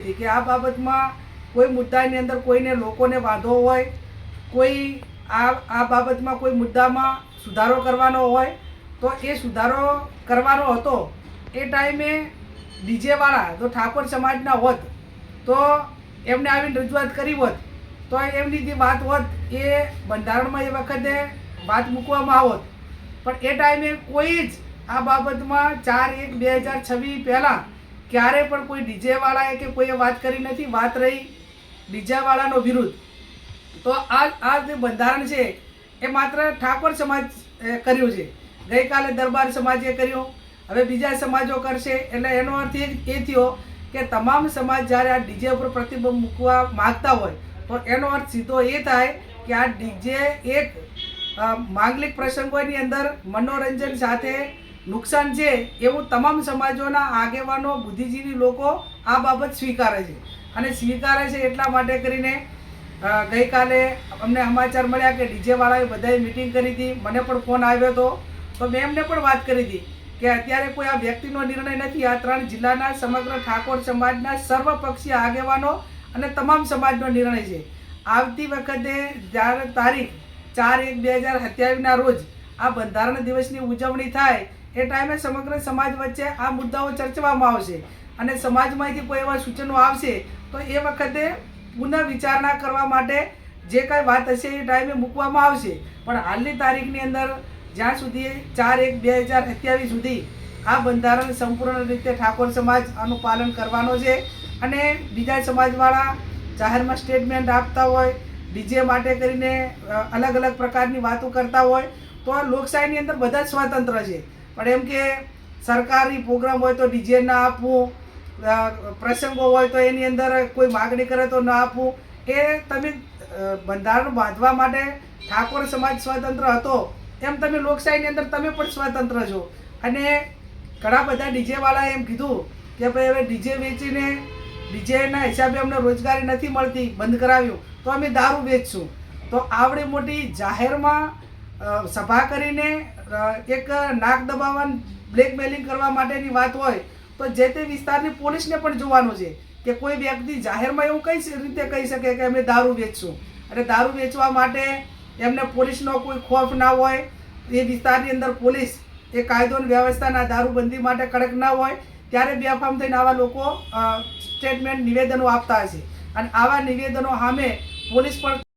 કે આ બાબતમાં કોઈ મુદ્દાની અંદર કોઈને લોકોને વાંધો હોય, કોઈ આ બાબતમાં કોઈ મુદ્દામાં સુધારો કરવાનો હોય તો એ સુધારો કરવાનો હતો એ ટાઈમે ડીજેવાળા તો ઠાકોર સમાજના હોત તો એમને આવીને રજૂઆત કરી હોત તો એમની જે વાત હોત એ બંધારણમાં એ વખતે વાત મૂકવામાં આવત, પણ એ ટાઈમે કોઈ જ આ બાબતમાં 4/1/2026 પહેલાં ક્યારે પણ કોઈ ડીજેવાળાએ કે કોઈએ વાત કરી નથી. વાત રહી ડીજેવાળાનો વિરુદ્ધ, તો આ જે બંધારણ છે એ માત્ર ઠાકોર સમાજ કર્યું છે. ગઈકાલે દરબાર સમાજે કર્યું, હવે બીજા સમાજો કરશે. એટલે એનો અર્થ એ થયો કે તમામ સમાજ જ્યારે આ ડીજે ઉપર પ્રતિબંધ મૂકવા માગતા હોય તો એનો અર્થ સીધો એ થાય કે આ ડીજે એક માંગલિક પ્રસંગોની અંદર મનોરંજન સાથે નુકસાન છે એવું તમામ સમાજોના આગેવાનો બુદ્ધિજીવી લોકો આ બાબત સ્વીકારે છે. અને સ્વીકારે છે એટલા માટે કરીને ગઈકાલે અમને સમાચાર મળ્યા કે ડીજેવાળાએ બધાએ મિટિંગ કરી હતી. મને પણ ફોન આવ્યો હતો તો મેં એમને પણ વાત કરી હતી કે અત્યારે કોઈ આ વ્યક્તિનો નિર્ણય નથી, આ 3 જિલ્લાના સમગ્ર ઠાકોર સમાજના સર્વપક્ષીય આગેવાનો અને તમામ સમાજનો નિર્ણય છે. આવતી વખતે જ્યારે તારીખ 4/1/2027ના રોજ આ બંધારણ દિવસની ઉજવણી થાય એ ટાઈમે સમગ્ર સમાજ વચ્ચે આ મુદ્દાઓ ચર્ચવામાં આવશે અને સમાજમાંથી કોઈ એવા સૂચનો આવશે તો એ વખતે પુનઃ વિચારણા કરવા માટે જે કાંઈ વાત હશે એ ટાઈમે મૂકવામાં આવશે. પણ હાલની તારીખની અંદર જ્યાં સુધી 4/1/2027 સુધી આ બંધારણ સંપૂર્ણ રીતે ઠાકોર સમાજ આનું પાલન કરવાનો છે. અને બીજા સમાજવાળા જાહેરમાં સ્ટેટમેન્ટ આપતા હોય, ડીજે માટે કરીને અલગ અલગ પ્રકારની વાતો કરતા હોય તો આ લોકશાહીની અંદર બધા જ સ્વતંત્ર છે. પણ એમ કે સરકારી પ્રોગ્રામ હોય તો ડીજે ના આપવું, પ્રસંગો હોય તો એની અંદર કોઈ માગણી કરે તો ના આપવું, એ તમે બંધારણ બાંધવા માટે ઠાકોર સમાજ સ્વતંત્ર હતો એમ તમે લોકશાહીની અંદર તમે પણ સ્વતંત્ર છો. અને ઘણા બધા ડીજેવાળાએ એમ કીધું કે ભાઈ હવે ડીજે વેચીને ડીજેના હિસાબે અમને રોજગારી નથી મળતી, બંધ કરાવ્યું તો અમે દારૂ વેચશું. તો આવડી મોટી જાહેરમાં સભા કરીને એક નાક દબાવવા, બ્લેકમેલિંગ કરવા માટેની વાત હોય તો જે તે વિસ્તારની પોલીસને પણ જોવાનું છે કે કોઈ વ્યક્તિ જાહેરમાં એવું કઈ રીતે કહી શકે કે અમે દારૂ વેચશું. અને દારૂ વેચવા માટે એમને પોલીસનો કોઈ ખોફ ના હોય, એ વિસ્તારની અંદર પોલીસ એ કાયદો અને વ્યવસ્થાના દારૂબંધી માટે કડક ના હોય ત્યારે બેફામ થઈને આવા લોકો સ્ટેટમેન્ટ નિવેદનો આપતા હશે. અને આવા નિવેદનો સામે પોલીસ પણ